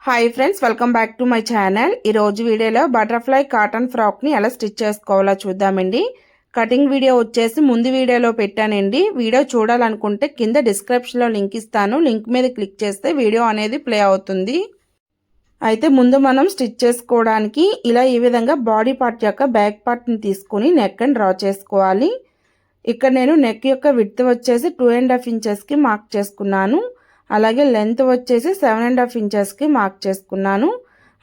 Hi friends, welcome back to my channel. ఈరోజు వీడియోలో butterfly cotton ఫ్రాక్ని ఎలా స్టిచ్ చేసుకోవాలో చూద్దామండి. కటింగ్ వీడియో వచ్చేసి ముందు వీడియోలో పెట్టానండి. వీడియో చూడాలనుకుంటే కింద డిస్క్రిప్షన్లో లింక్ ఇస్తాను. లింక్ మీద క్లిక్ చేస్తే వీడియో అనేది ప్లే అవుతుంది. అయితే ముందు మనం స్టిచ్ చేసుకోవడానికి ఇలా ఈ విధంగా బాడీ పార్ట్ యొక్క బ్యాక్ పార్ట్ని తీసుకుని నెక్ని డ్రా చేసుకోవాలి. ఇక్కడ నేను నెక్ యొక్క విడ్త్ వచ్చేసి 2.5 ఇంచెస్కి మార్క్ చేసుకున్నాను. అలాగే లెంత్ వచ్చేసి 7.5 ఇంచెస్కి మార్క్ చేసుకున్నాను.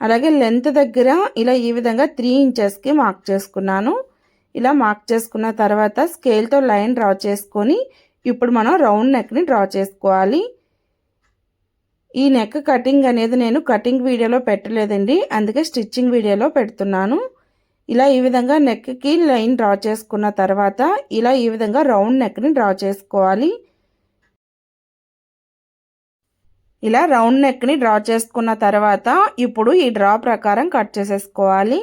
అలాగే లెంత్ దగ్గర ఇలా ఈ విధంగా 3 ఇంచెస్కి మార్క్ చేసుకున్నాను. ఇలా మార్క్ చేసుకున్న తర్వాత స్కేల్తో లైన్ డ్రా చేసుకొని ఇప్పుడు మనం రౌండ్ నెక్ని డ్రా చేసుకోవాలి. ఈ నెక్ కటింగ్ అనేది నేను కటింగ్ వీడియోలో పెట్టలేదండి, అందుకే స్టిచ్చింగ్ వీడియోలో పెడుతున్నాను. ఇలా ఈ విధంగా నెక్కి లైన్ డ్రా చేసుకున్న తర్వాత ఇలా ఈ విధంగా రౌండ్ నెక్ని డ్రా చేసుకోవాలి. ఇలా రౌండ్ నెక్ని డ్రా చేసుకున్న తర్వాత ఇప్పుడు ఈ డ్రా ప్రకారం కట్ చేసేసుకోవాలి.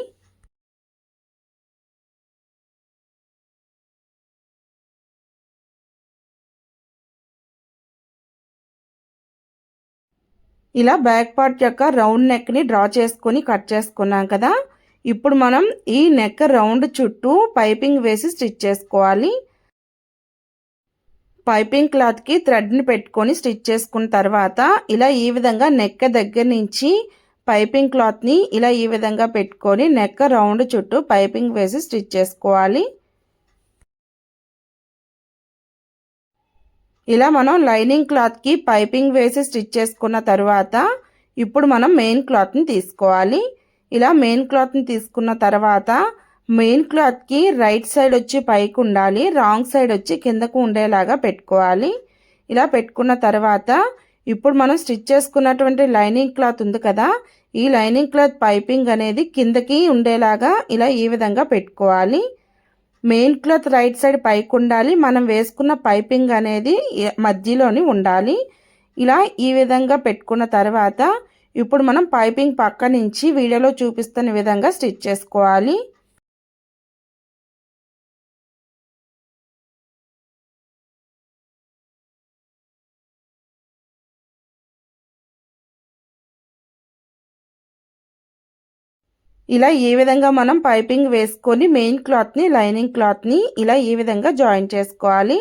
ఇలా బ్యాక్ పార్ట్ యొక్క రౌండ్ నెక్ని డ్రా చేసుకొని కట్ చేసుకున్నాం కదా. ఇప్పుడు మనం ఈ నెక్ రౌండ్ చుట్టూ పైపింగ్ వేసి స్టిచ్ చేసుకోవాలి. పైపింగ్ క్లాత్కి థ్రెడ్ని పెట్టుకొని స్టిచ్ చేసుకున్న తర్వాత ఇలా ఈ విధంగా నెక్ దగ్గర నుంచి పైపింగ్ క్లాత్ని ఇలా ఈ విధంగా పెట్టుకొని నెక్ రౌండ్ చుట్టూ పైపింగ్ వేసి స్టిచ్ చేసుకోవాలి. ఇలా మనం లైనింగ్ క్లాత్కి పైపింగ్ వేసి స్టిచ్ చేసుకున్న తర్వాత ఇప్పుడు మనం మెయిన్ క్లాత్ని తీసుకోవాలి. ఇలా మెయిన్ క్లాత్ని తీసుకున్న తర్వాత మెయిన్ క్లాత్కి రైట్ సైడ్ వచ్చి పైకి ఉండాలి, రాంగ్ సైడ్ వచ్చి కిందకు ఉండేలాగా పెట్టుకోవాలి. ఇలా పెట్టుకున్న తర్వాత ఇప్పుడు మనం స్టిచ్ చేసుకున్నటువంటి లైనింగ్ క్లాత్ ఉంది కదా, ఈ లైనింగ్ క్లాత్ పైపింగ్ అనేది కిందకి ఉండేలాగా ఇలా ఈ విధంగా పెట్టుకోవాలి. మెయిన్ క్లాత్ రైట్ సైడ్ పైకి ఉండాలి, మనం వేసుకున్న పైపింగ్ అనేది మధ్యలోని ఉండాలి. ఇలా ఈ విధంగా పెట్టుకున్న తర్వాత ఇప్పుడు మనం పైపింగ్ పక్క నుంచి వీడియోలో చూపిస్తున్న విధంగా స్టిచ్ చేసుకోవాలి. ఇలా ఈ విధంగా మనం పైపింగ్ వేసుకొని మెయిన్ క్లాత్ని లైనింగ్ క్లాత్ని ఇలా ఈ విధంగా జాయిన్ చేసుకోవాలి.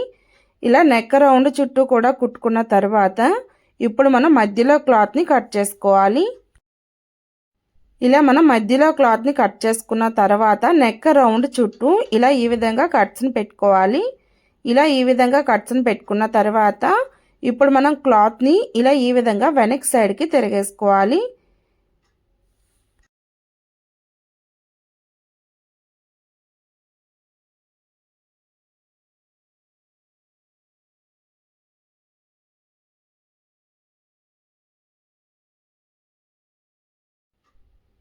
ఇలా నెక్ రౌండ్ చుట్టూ కూడా కుట్టుకున్న తర్వాత ఇప్పుడు మనం మధ్యలో క్లాత్ని కట్ చేసుకోవాలి. ఇలా మనం మధ్యలో క్లాత్ని కట్ చేసుకున్న తర్వాత నెక్ రౌండ్ చుట్టూ ఇలా ఈ విధంగా కట్స్ని పెట్టుకోవాలి. ఇలా ఈ విధంగా కట్స్ని పెట్టుకున్న తర్వాత ఇప్పుడు మనం క్లాత్ని ఇలా ఈ విధంగా వెనక్ సైడ్కి తిరిగేసుకోవాలి.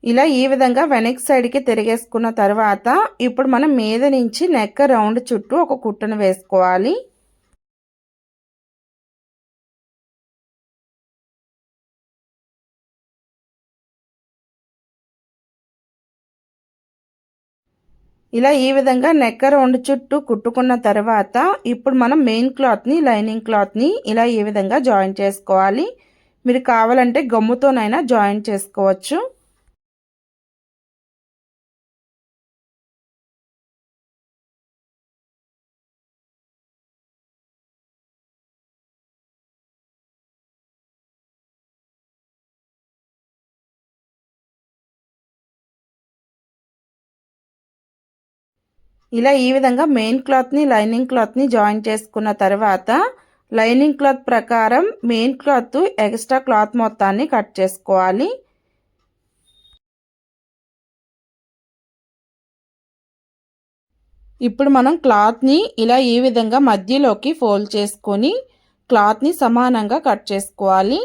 ఇలా ఈ విధంగా వెనక్ సైడ్కి తిరిగేసుకున్న తర్వాత ఇప్పుడు మనం మీద నుంచి నెక్ రౌండ్ చుట్టూ ఒక కుట్టును వేసుకోవాలి. ఇలా ఈ విధంగా నెక్ రౌండ్ చుట్టూ కుట్టుకున్న తర్వాత ఇప్పుడు మనం మెయిన్ క్లాత్ని లైనింగ్ క్లాత్ని ఇలా ఈ విధంగా జాయిన్ చేసుకోవాలి. మీరు కావాలంటే గమ్ముతోనైనా జాయిన్ చేసుకోవచ్చు. ఇలా ఈ విధంగా మెయిన్ క్లాత్ని లైనింగ్ క్లాత్ని జాయిన్ చేసుకున్న తర్వాత లైనింగ్ క్లాత్ ప్రకారం మెయిన్ క్లాత్ ఎక్స్ట్రా క్లాత్ మొత్తాన్ని కట్ చేసుకోవాలి. ఇప్పుడు మనం క్లాత్ని ఇలా ఈ విధంగా మధ్యలోకి ఫోల్డ్ చేసుకొని క్లాత్ని సమానంగా కట్ చేసుకోవాలి.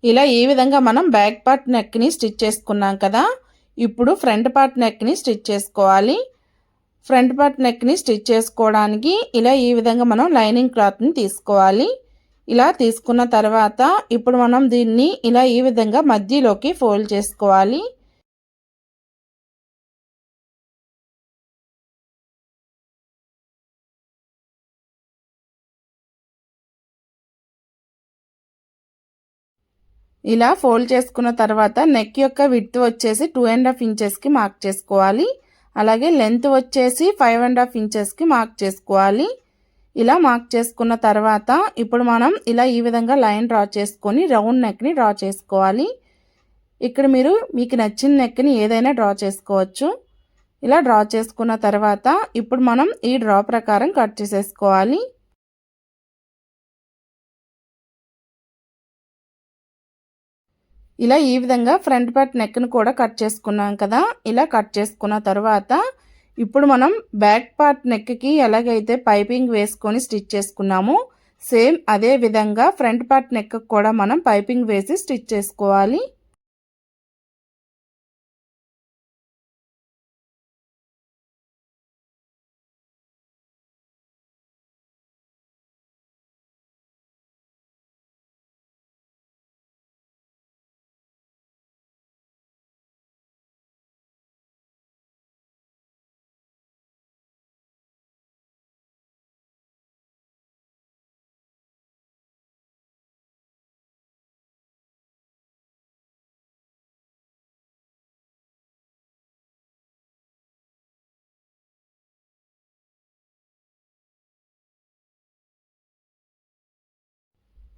ఇలా ఈ విధంగా మనం బ్యాక్ పార్ట్ నెక్ని స్టిచ్ చేసుకున్నాం కదా. ఇప్పుడు ఫ్రంట్ పార్ట్ నెక్ని స్టిచ్ చేసుకోవాలి. ఫ్రంట్ పార్ట్ నెక్ని స్టిచ్ చేసుకోవడానికి ఇలా ఈ విధంగా మనం లైనింగ్ క్లాత్ని తీసుకోవాలి. ఇలా తీసుకున్న తర్వాత ఇప్పుడు మనం దీన్ని ఇలా ఈ విధంగా మధ్యలోకి ఫోల్డ్ చేసుకోవాలి. ఇలా ఫోల్డ్ చేసుకున్న తర్వాత నెక్ యొక్క విడ్త్ వచ్చేసి 2.5 ఇంచెస్కి మార్క్ చేసుకోవాలి. అలాగే లెంత్ వచ్చేసి 5.5 ఇంచెస్కి మార్క్ చేసుకోవాలి. ఇలా మార్క్ చేసుకున్న తర్వాత ఇప్పుడు మనం ఇలా ఈ విధంగా లైన్ డ్రా చేసుకొని రౌండ్ నెక్ని డ్రా చేసుకోవాలి. ఇక్కడ మీకు నచ్చిన నెక్ని ఏదైనా డ్రా చేసుకోవచ్చు. ఇలా డ్రా చేసుకున్న తర్వాత ఇప్పుడు మనం ఈ డ్రా ప్రకారం కట్ చేసేసుకోవాలి. ఇలా ఈ విధంగా ఫ్రంట్ పార్ట్ నెక్ను కూడా కట్ చేసుకున్నాం కదా. ఇలా కట్ చేసుకున్న తర్వాత ఇప్పుడు మనం బ్యాక్ పార్ట్ నెక్కి ఎలాగైతే పైపింగ్ వేసుకొని స్టిచ్ చేసుకున్నామో సేమ్ అదే విధంగా ఫ్రంట్ పార్ట్ నెక్ కూడా మనం పైపింగ్ వేసి స్టిచ్ చేసుకోవాలి.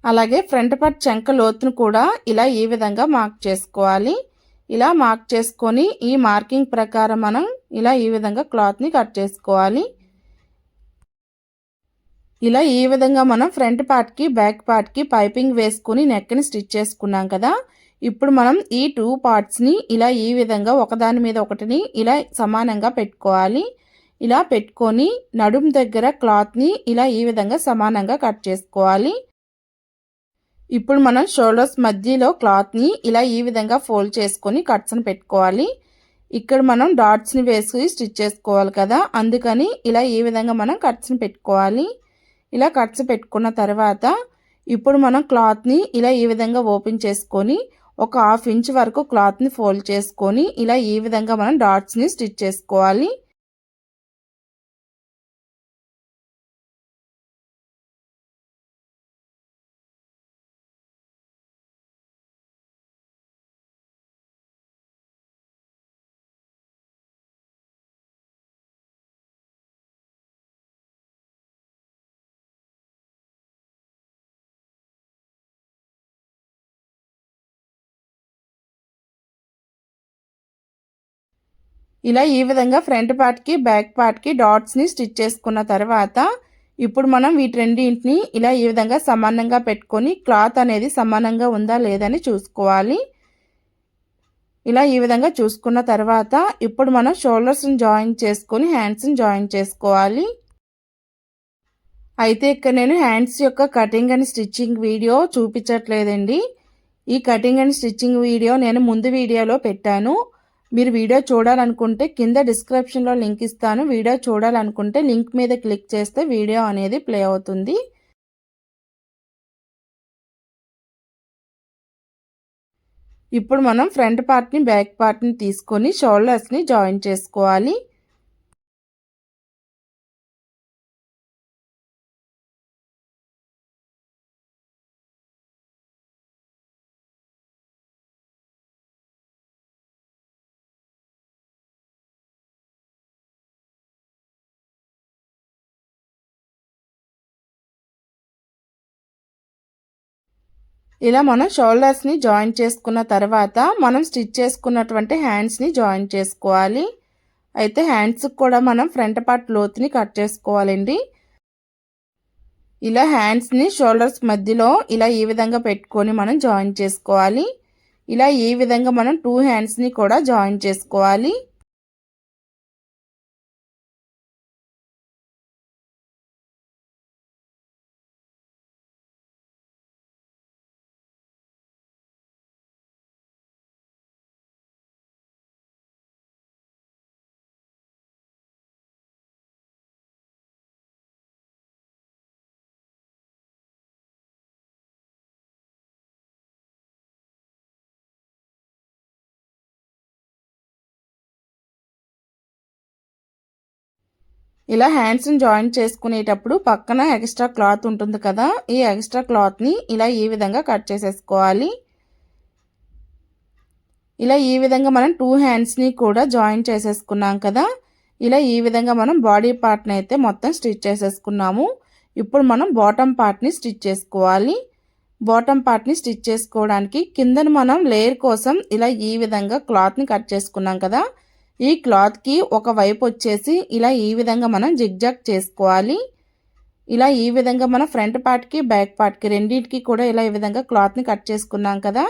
అలాగే ఫ్రంట్ పార్ట్ చంక లోతును కూడా ఇలా ఈ విధంగా మార్క్ చేసుకోవాలి. ఇలా మార్క్ చేసుకొని ఈ మార్కింగ్ ప్రకారం మనం ఇలా ఈ విధంగా క్లాత్ని కట్ చేసుకోవాలి. ఇలా ఈ విధంగా మనం ఫ్రంట్ పార్ట్కి బ్యాక్ పార్ట్కి పైపింగ్ వేసుకుని నెక్ని స్టిచ్ చేసుకున్నాం కదా. ఇప్పుడు మనం ఈ 2 పార్ట్స్ని ఇలా ఈ విధంగా ఒకదాని మీద ఒకటిని ఇలా సమానంగా పెట్టుకోవాలి. ఇలా పెట్టుకొని నడుం దగ్గర క్లాత్ని ఇలా ఈ విధంగా సమానంగా కట్ చేసుకోవాలి. ఇప్పుడు మనం షోల్డర్స్ మధ్యలో క్లాత్ని ఇలా ఈ విధంగా ఫోల్డ్ చేసుకొని కట్స్ని పెట్టుకోవాలి. ఇక్కడ మనం డాట్స్ని వేసి స్టిచ్ చేసుకోవాలి కదా, అందుకని ఇలా ఈ విధంగా మనం కట్స్ని పెట్టుకోవాలి. ఇలా కట్స్ పెట్టుకున్న తర్వాత ఇప్పుడు మనం క్లాత్ని ఇలా ఈ విధంగా ఓపెన్ చేసుకొని ఒక 1/2 ఇంచ్ వరకు క్లాత్ని ఫోల్డ్ చేసుకొని ఇలా ఈ విధంగా మనం డాట్స్ని స్టిచ్ చేసుకోవాలి. ఇలా ఈ విధంగా ఫ్రంట్ పార్ట్కి బ్యాక్ పార్ట్కి డాట్స్ని స్టిచ్ చేసుకున్న తర్వాత ఇప్పుడు మనం వీటి రెండింటిని ఇలా ఈ విధంగా సమానంగా పెట్టుకొని క్లాత్ అనేది సమానంగా ఉందా లేదని చూసుకోవాలి. ఇలా ఈ విధంగా చూసుకున్న తర్వాత ఇప్పుడు మనం షోల్డర్స్ని జాయిన్ చేసుకొని హ్యాండ్స్ని జాయిన్ చేసుకోవాలి. అయితే ఇక్కడ నేను హ్యాండ్స్ యొక్క కటింగ్ అండ్ స్టిచ్చింగ్ వీడియో చూపించట్లేదండి. ఈ కటింగ్ అండ్ స్టిచ్చింగ్ వీడియో నేను ముందు వీడియోలో పెట్టాను. మీరు వీడియో చూడాలనుకుంటే కింద డిస్క్రిప్షన్లో లింక్ ఇస్తాను. వీడియో చూడాలనుకుంటే లింక్ మీద క్లిక్ చేస్తే వీడియో అనేది ప్లే అవుతుంది. ఇప్పుడు మనం ఫ్రంట్ పార్ట్ని బ్యాక్ పార్ట్ని తీసుకొని షోల్డర్స్ని జాయిన్ చేసుకోవాలి. ఇలా మనం షోల్డర్స్ని జాయిన్ చేసుకున్న తర్వాత మనం స్టిచ్ చేసుకున్నటువంటి హ్యాండ్స్ని జాయిన్ చేసుకోవాలి. అయితే హ్యాండ్స్కి కూడా మనం ఫ్రంట్ పార్ట్ లోతుని కట్ చేసుకోవాలండి. ఇలా హ్యాండ్స్ని షోల్డర్స్ మధ్యలో ఇలా ఈ విధంగా పెట్టుకొని మనం జాయిన్ చేసుకోవాలి. ఇలా ఈ విధంగా మనం 2 హ్యాండ్స్ని కూడా జాయిన్ చేసుకోవాలి. ఇలా హ్యాండ్స్ని జాయిన్ చేసుకునేటప్పుడు పక్కన ఎక్స్ట్రా క్లాత్ ఉంటుంది కదా, ఈ ఎక్స్ట్రా క్లాత్ని ఇలా ఈ విధంగా కట్ చేసేసుకోవాలి. ఇలా ఈ విధంగా మనం 2 హ్యాండ్స్ని కూడా జాయిన్ చేసేసుకున్నాం కదా. ఇలా ఈ విధంగా మనం బాడీ పార్ట్ని అయితే మొత్తం స్టిచ్ చేసేసుకున్నాము. ఇప్పుడు మనం బాటమ్ పార్ట్ని స్టిచ్ చేసుకోవాలి. బాటమ్ పార్ట్ని స్టిచ్ చేసుకోవడానికి కిందన మనం లేయర్ కోసం ఇలా ఈ విధంగా క్లాత్ని కట్ చేసుకున్నాం కదా. ఈ క్లాత్కి ఒక వైపు వచ్చేసి ఇలా ఈ విధంగా మనం జిగ్జాగ్ చేసుకోవాలి. ఇలా ఈ విధంగా మన ఫ్రంట్ పార్ట్కి బ్యాక్ పార్ట్కి రెండింటికి కూడా ఇలా ఈ విధంగా క్లాత్ని కట్ చేసుకున్నాం కదా.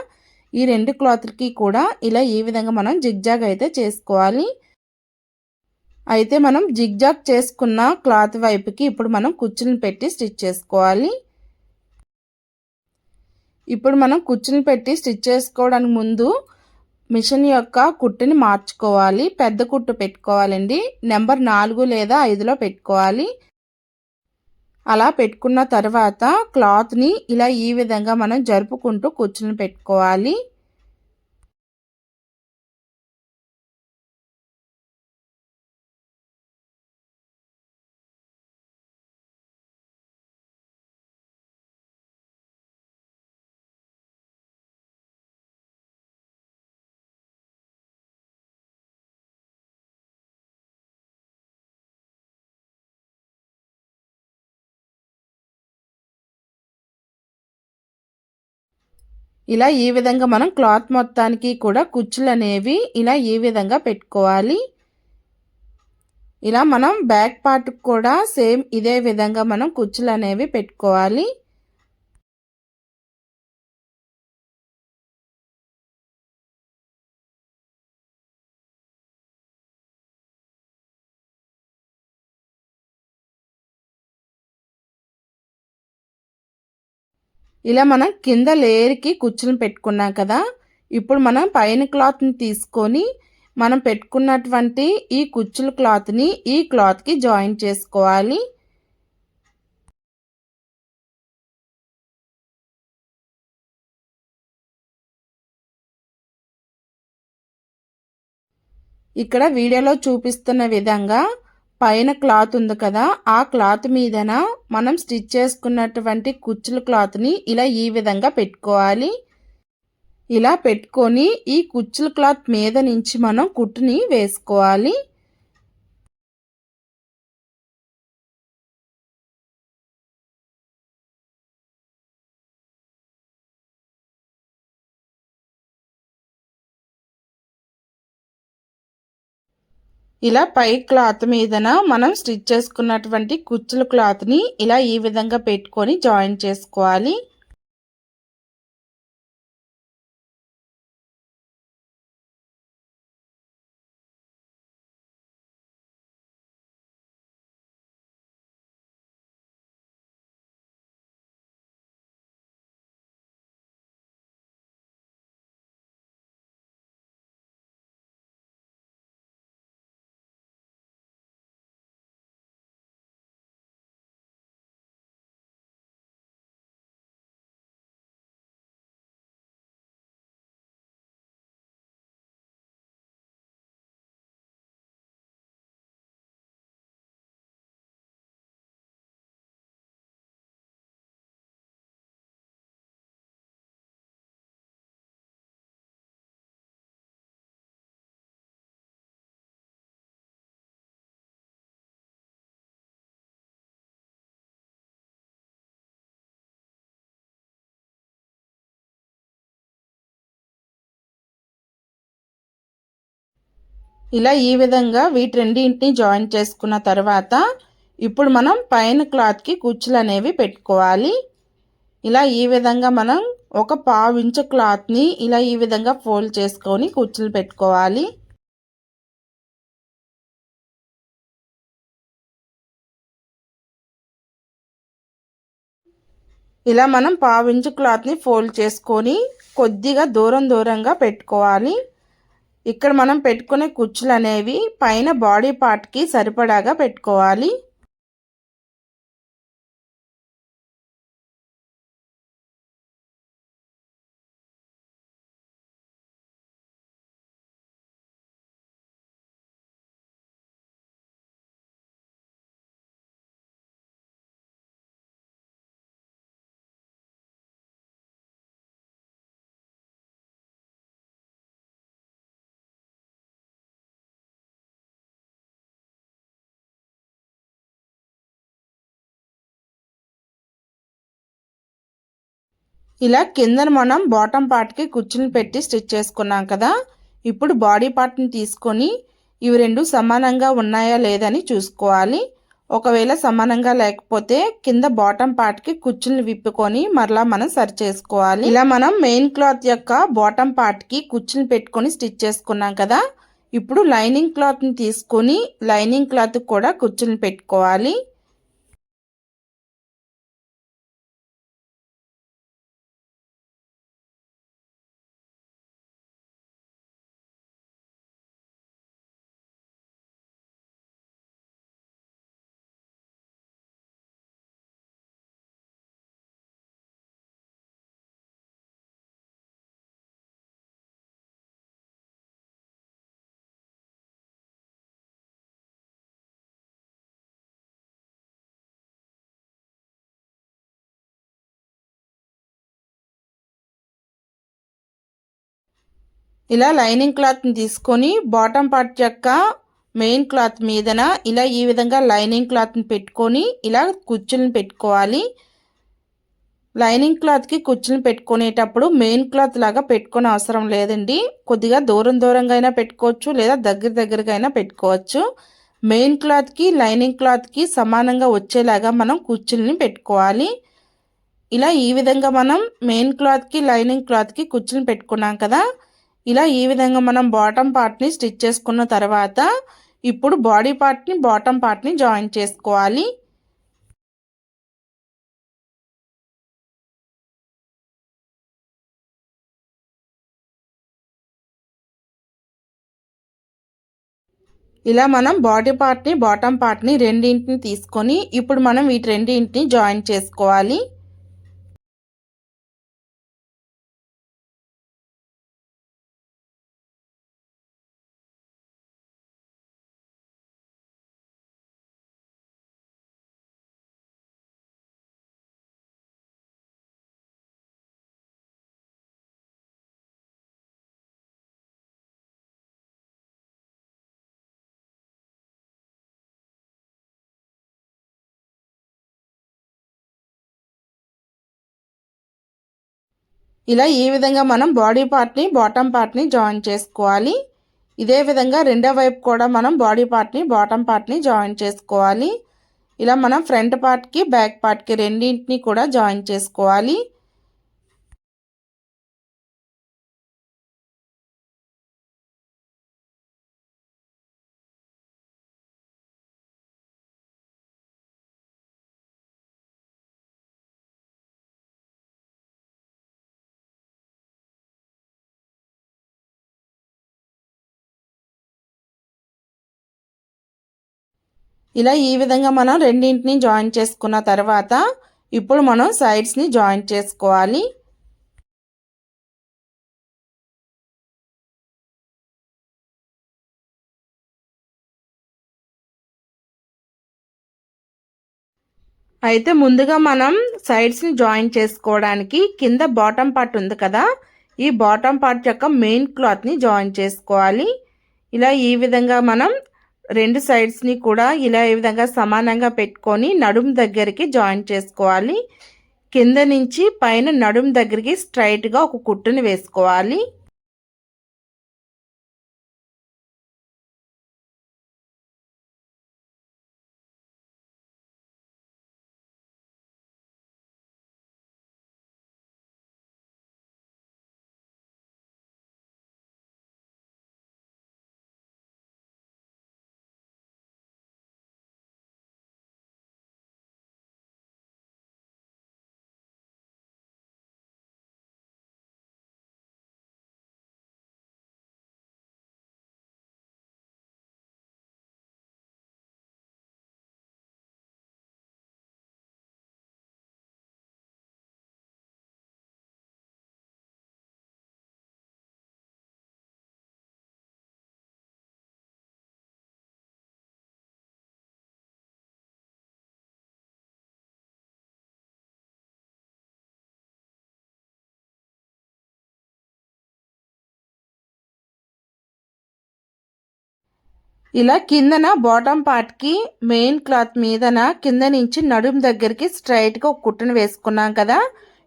ఈ రెండు క్లాత్లకి కూడా ఇలా ఈ విధంగా మనం జిగ్జాగ్ అయితే చేసుకోవాలి. అయితే మనం జిగ్జాగ్ చేసుకున్న క్లాత్ వైపుకి ఇప్పుడు మనం కుచ్చులను పెట్టి స్టిచ్ చేసుకోవాలి. ఇప్పుడు మనం కుచ్చులను పెట్టి స్టిచ్ చేసుకోవడానికి ముందు మిషన్ యొక్క కుట్టుని మార్చుకోవాలి. పెద్ద కుట్టు పెట్టుకోవాలండి. నెంబర్ 4 లేదా 5లో పెట్టుకోవాలి. అలా పెట్టుకున్న తర్వాత క్లాత్ని ఇలా ఈ విధంగా మనం జరుపుకుంటూ కుచ్చులను పెట్టుకోవాలి. ఇలా ఈ విధంగా మనం క్లాత్ మొత్తానికి కూడా కుచ్చులు అనేవి ఇలా ఈ విధంగా పెట్టుకోవాలి. ఇలా మనం బ్యాక్ పార్ట్ కూడా సేమ్ ఇదే విధంగా మనం కుచ్చులు అనేవి పెట్టుకోవాలి. ఇలా మనం కింద లేయర్కి కుచ్చులను పెట్టుకున్నాం కదా. ఇప్పుడు మనం పైన క్లాత్ని తీసుకొని మనం పెట్టుకున్నటువంటి ఈ కుచ్చుల క్లాత్ని ఈ క్లాత్కి జాయిన్ చేసుకోవాలి. ఇక్కడ వీడియోలో చూపిస్తున్న విధంగా పైన క్లాత్ ఉంది కదా, ఆ క్లాత్ మీదన మనం స్టిచ్ చేసుకున్నటువంటి కుచ్చుల క్లాత్ని ఇలా ఈ విధంగా పెట్టుకోవాలి. ఇలా పెట్టుకొని ఈ కుచ్చుల క్లాత్ మీద నుంచి మనం కుట్టుని వేసుకోవాలి. ఇలా పై క్లాత్ మీదన మనం స్టిచ్ చేసుకున్నటువంటి కుచ్చుల క్లాత్ని ఇలా ఈ విధంగా పెట్టుకొని జాయిన్ చేసుకోవాలి. ఇలా ఈ విధంగా వీటి రెండింటిని జాయిన్ చేసుకున్న తర్వాత ఇప్పుడు మనం పైన క్లాత్కి కుచ్చులు అనేవి పెట్టుకోవాలి. ఇలా ఈ విధంగా మనం ఒక 1/2 ఇంచు క్లాత్ని ఇలా ఈ విధంగా ఫోల్డ్ చేసుకొని కుచ్చులు పెట్టుకోవాలి. ఇలా మనం 1/2 ఇంచు క్లాత్ని ఫోల్డ్ చేసుకొని కొద్దిగా దూరంగా పెట్టుకోవాలి. ఇక్కడ మనం పెట్టుకునే కుచ్చులు అనేవి పైన బాడీ పార్ట్కి సరిపడాగా పెట్టుకోవాలి. ఇలా కిందన మనం బాటమ్ పార్ట్కి కుచ్చులు పెట్టి స్టిచ్ చేసుకున్నాం కదా. ఇప్పుడు బాడీ పార్ట్ని తీసుకొని ఇవి రెండు సమానంగా ఉన్నాయా లేదని చూసుకోవాలి. ఒకవేళ సమానంగా లేకపోతే కింద బాటమ్ పార్ట్కి కుచ్చులు విప్పుకొని మరలా మనం సరి చేసుకోవాలి. ఇలా మనం మెయిన్ క్లాత్ యొక్క బాటమ్ పార్ట్కి కుచ్చులు పెట్టుకొని స్టిచ్ చేసుకున్నాం కదా. ఇప్పుడు లైనింగ్ క్లాత్ని తీసుకొని లైనింగ్ క్లాత్ కూడా కుచ్చులు పెట్టుకోవాలి. ఇలా లైనింగ్ క్లాత్ని తీసుకొని బాటమ్ పార్ట్ యొక్క మెయిన్ క్లాత్ మీదన ఇలా ఈ విధంగా లైనింగ్ క్లాత్ని పెట్టుకొని ఇలా కుచ్చులను పెట్టుకోవాలి. లైనింగ్ క్లాత్కి కుచ్చులను పెట్టుకునేటప్పుడు మెయిన్ క్లాత్ లాగా పెట్టుకునే అవసరం లేదండి. కొద్దిగా దూరంగా అయినా పెట్టుకోవచ్చు, లేదా దగ్గరగా అయినా పెట్టుకోవచ్చు. మెయిన్ క్లాత్కి లైనింగ్ క్లాత్కి సమానంగా వచ్చేలాగా మనం కుచ్చుల్ని పెట్టుకోవాలి. ఇలా ఈ విధంగా మనం మెయిన్ క్లాత్కి లైనింగ్ క్లాత్కి కుచ్చులను పెట్టుకున్నాం కదా. ఇలా ఈ విధంగా మనం బాటమ్ పార్ట్ని స్టిచ్ చేసుకున్న తర్వాత ఇప్పుడు బాడీ పార్ట్ని బాటమ్ పార్ట్ని జాయిన్ చేసుకోవాలి. ఇలా మనం బాడీ పార్ట్ని బాటమ్ పార్ట్ని రెండింటిని తీసుకొని ఇప్పుడు మనం వీటి రెండింటిని జాయిన్ చేసుకోవాలి. ఇలా ఈ విధంగా మనం బాడీ పార్ట్ని బాటమ్ పార్ట్ని జాయిన్ చేసుకోవాలి. ఇదే విధంగా రెండో వైపు కూడా మనం బాడీ పార్ట్ని బాటమ్ పార్ట్ని జాయిన్ చేసుకోవాలి. ఇలా మనం ఫ్రంట్ పార్ట్కి బ్యాక్ పార్ట్కి రెండింటిని కూడా జాయిన్ చేసుకోవాలి. ఇలా ఈ విధంగా మనం రెండింటిని జాయిన్ చేసుకున్న తర్వాత ఇప్పుడు మనం సైడ్స్ని జాయిన్ చేసుకోవాలి. అయితే ముందుగా మనం సైడ్స్ని జాయిన్ చేసుకోవడానికి కింద బాటమ్ పార్ట్ ఉంది కదా, ఈ బాటమ్ పార్ట్ యొక్క మెయిన్ క్లాత్ని జాయిన్ చేసుకోవాలి. ఇలా ఈ విధంగా మనం రెండు సైడ్స్ని కూడా ఇలా ఈ విధంగా సమానంగా పెట్టుకొని నడుము దగ్గరికి జాయిన్ చేసుకోవాలి. కింద నుంచి పైన నడుము దగ్గరికి స్ట్రైట్గా ఒక కుట్టుని వేసుకోవాలి. ఇలా కిందన బాటమ్ పార్ట్కి మెయిన్ క్లాత్ మీదన కింద నుంచి నడుము దగ్గరికి స్ట్రైట్గా ఒక కుట్టును వేసుకున్నాం కదా.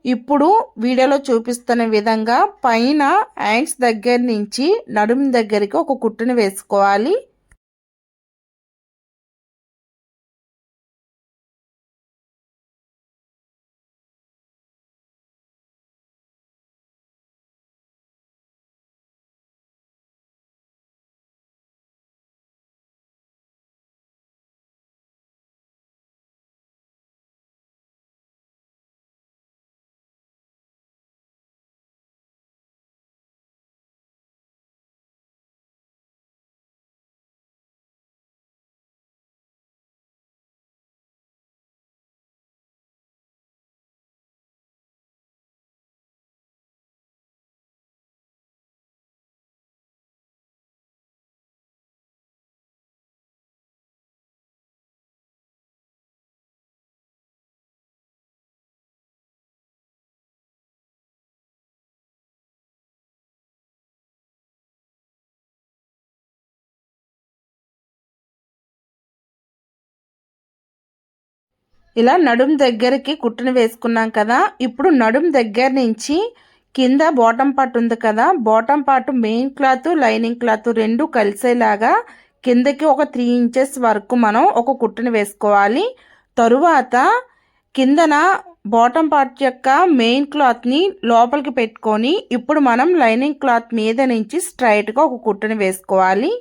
ఇప్పుడు వీడియోలో చూపిస్తున్న విధంగా పైన హ్యాండ్స్ దగ్గర నుంచి నడుము దగ్గరికి ఒక కుట్టుని వేసుకోవాలి. ఇలా నడుం దగ్గరికి కుట్టుని వేసుకున్నాం కదా. ఇప్పుడు నడుం దగ్గర నుంచి కింద బాటమ్ పార్ట్ ఉంది కదా, bottom part main cloth lining cloth రెండు కలిసేలాగా కిందకి ఒక 3 ఇంచెస్ వరకు మనం ఒక కుట్టుని వేసుకోవాలి. తరువాత కిందన బాటమ్ పార్ట్ యొక్క మెయిన్ క్లాత్ని లోపలికి పెట్టుకొని ఇప్పుడు మనం లైనింగ్ క్లాత్ మీద నుంచి స్ట్రైట్గా ఒక కుట్టుని వేసుకోవాలి.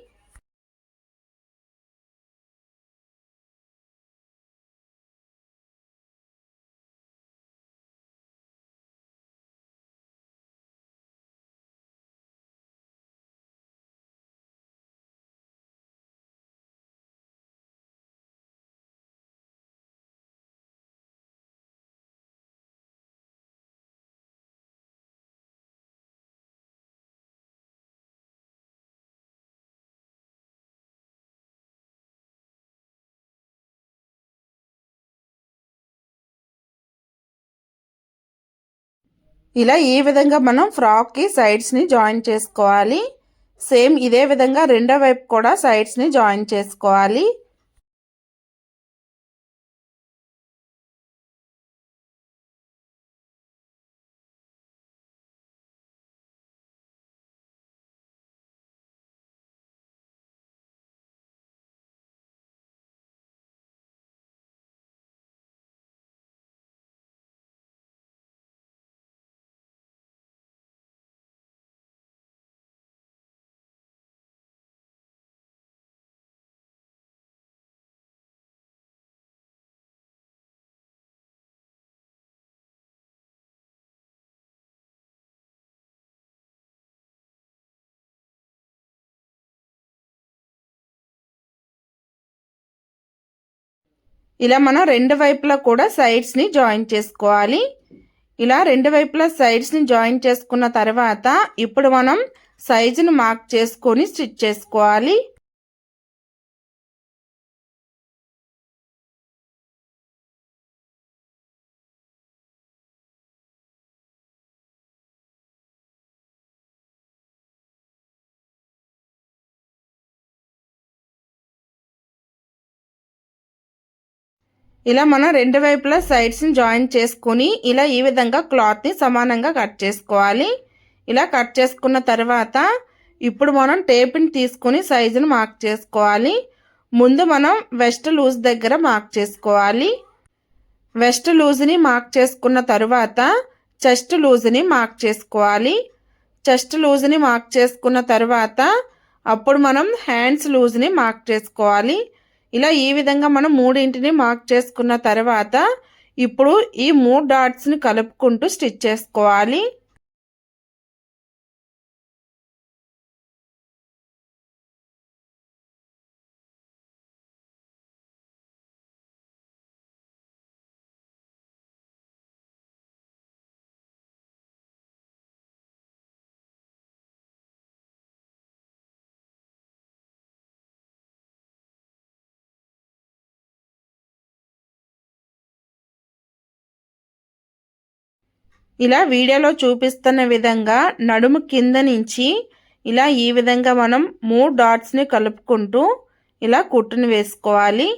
ఇలా ఈ విధంగా మనం ఫ్రాక్కి సైడ్స్ని జాయిన్ చేసుకోవాలి. సేమ్ ఇదే విధంగా రెండో వైపు కూడా సైడ్స్ని జాయిన్ చేసుకోవాలి. ఇలా మనం రెండు వైపులా కూడా సైడ్స్ని జాయిన్ చేసుకోవాలి. ఇలా రెండు వైపులా సైడ్స్ని జాయిన్ చేసుకున్న తర్వాత ఇప్పుడు మనం సైజును మార్క్ చేసుకొని స్టిచ్ చేసుకోవాలి. ఇలా మనం రెండు వైపులా సైడ్స్ని జాయిన్ చేసుకొని ఇలా ఈ విధంగా క్లాత్ని సమానంగా కట్ చేసుకోవాలి. ఇలా కట్ చేసుకున్న తర్వాత ఇప్పుడు మనం టేప్ని తీసుకొని సైజును మార్క్ చేసుకోవాలి. ముందు మనం వెస్ట్ లూజ్ దగ్గర మార్క్ చేసుకోవాలి. వెస్ట్ లూజ్ని మార్క్ చేసుకున్న తర్వాత చెస్ట్ లూజ్ని మార్క్ చేసుకోవాలి. చెస్ట్ లూజ్ని మార్క్ చేసుకున్న తర్వాత అప్పుడు మనం హ్యాండ్స్ లూజ్ని మార్క్ చేసుకోవాలి. ఇలా ఈ విధంగా మనం మూడింటిని మార్క్ చేసుకున్న తర్వాత ఇప్పుడు ఈ 3 డాట్స్ని కలుపుకుంటూ స్టిచ్ చేసుకోవాలి. ఇలా వీడియోలో చూపిస్తున్న విధంగా నడుము కింద నుంచి ఇలా ఈ విధంగా మనం 3 డాట్స్ని కలుపుకుంటూ ఇలా కుట్టుని వేసుకోవాలి.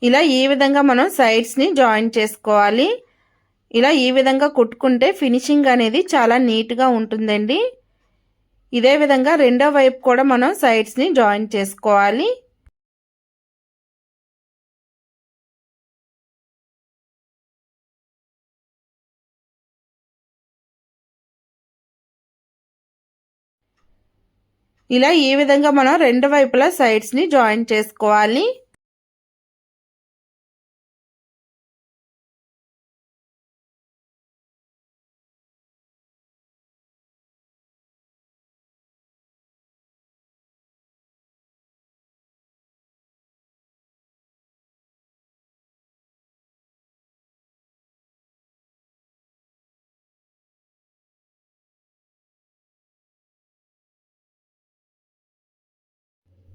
ఇలా ఈ విధంగా మనం సైడ్స్ని జాయిన్ చేసుకోవాలి. ఇలా ఈ విధంగా కుట్టుకుంటే ఫినిషింగ్ అనేది చాలా నీట్గా ఉంటుందండి. ఇదే విధంగా రెండో వైపు కూడా మనం సైడ్స్ని జాయిన్ చేసుకోవాలి. ఇలా ఈ విధంగా మనం రెండు వైపులా సైడ్స్ని జాయిన్ చేసుకోవాలి.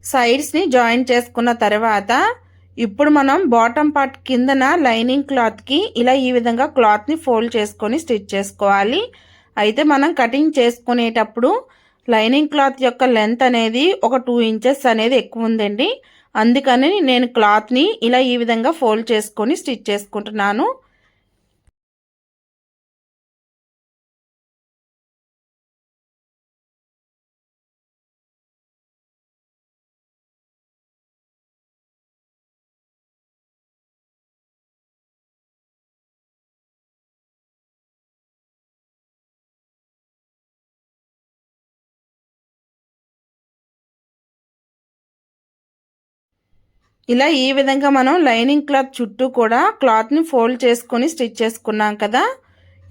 సైడ్స్ని జాయిన్ చేసుకున్న తర్వాత ఇప్పుడు మనం బాటమ్ పార్ట్ కిందన లైనింగ్ క్లాత్కి ఇలా ఈ విధంగా క్లాత్ని ఫోల్డ్ చేసుకొని స్టిచ్ చేసుకోవాలి. అయితే మనం కటింగ్ చేసుకునేటప్పుడు లైనింగ్ క్లాత్ యొక్క లెంత్ అనేది ఒక 2 ఇంచెస్ అనేది ఎక్కువ ఉందండి. అందుకని నేను క్లాత్ని ఇలా ఈ విధంగా ఫోల్డ్ చేసుకొని స్టిచ్ చేసుకుంటున్నాను. ఇలా ఈ విధంగా మనం లైనింగ్ క్లాత్ చుట్టూ కూడా క్లాత్ని ఫోల్డ్ చేసుకొని స్టిచ్ చేసుకున్నాం కదా.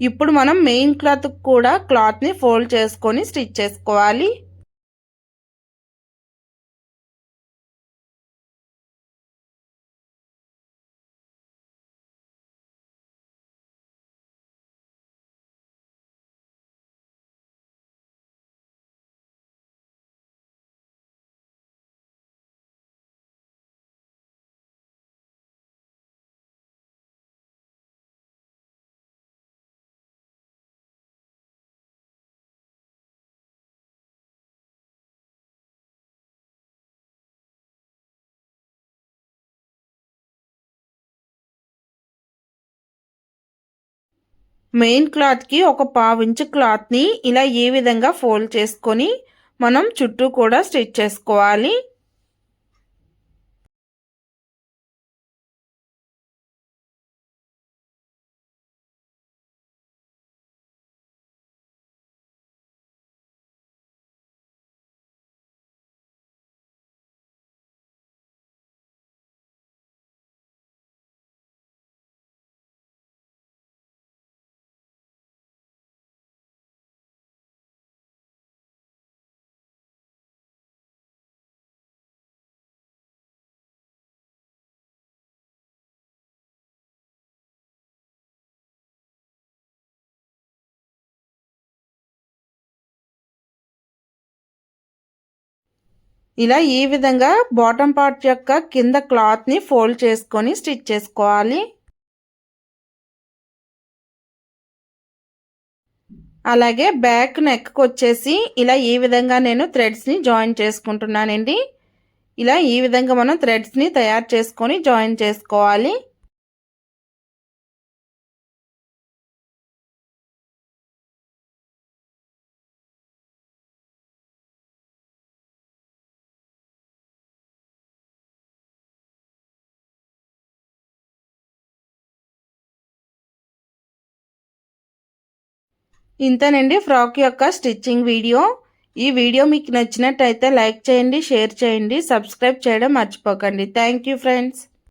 ఇప్పుడు మనం మెయిన్ క్లాత్ కూడా క్లాత్ని ఫోల్డ్ చేసుకొని స్టిచ్ చేసుకోవాలి. మెయిన్ క్లాత్కి ఒక 1/2 ఇంచు క్లాత్ని ఇలా ఈ విధంగా ఫోల్డ్ చేసుకొని మనం చుట్టూ కూడా స్టిచ్ చేసుకోవాలి. ఇలా ఈ విధంగా బాటమ్ పార్ట్ యొక్క కింద క్లాత్ని ఫోల్డ్ చేసుకొని స్టిచ్ చేసుకోవాలి. అలాగే బ్యాక్ నెక్కి వచ్చేసి ఇలా ఈ విధంగా నేను థ్రెడ్స్ని జాయిన్ చేసుకుంటున్నానండి. ఇలా ఈ విధంగా మనం థ్రెడ్స్ని తయారు చేసుకొని జాయిన్ చేసుకోవాలి. ఇంతేనండి ఫ్రాక్ యొక్క స్టిచ్చింగ్ వీడియో. ఈ వీడియో మీకు నచ్చినట్టయితే లైక్ చేయండి, షేర్ చేయండి, సబ్స్క్రైబ్ చేయడం మర్చిపోకండి. Thank you friends.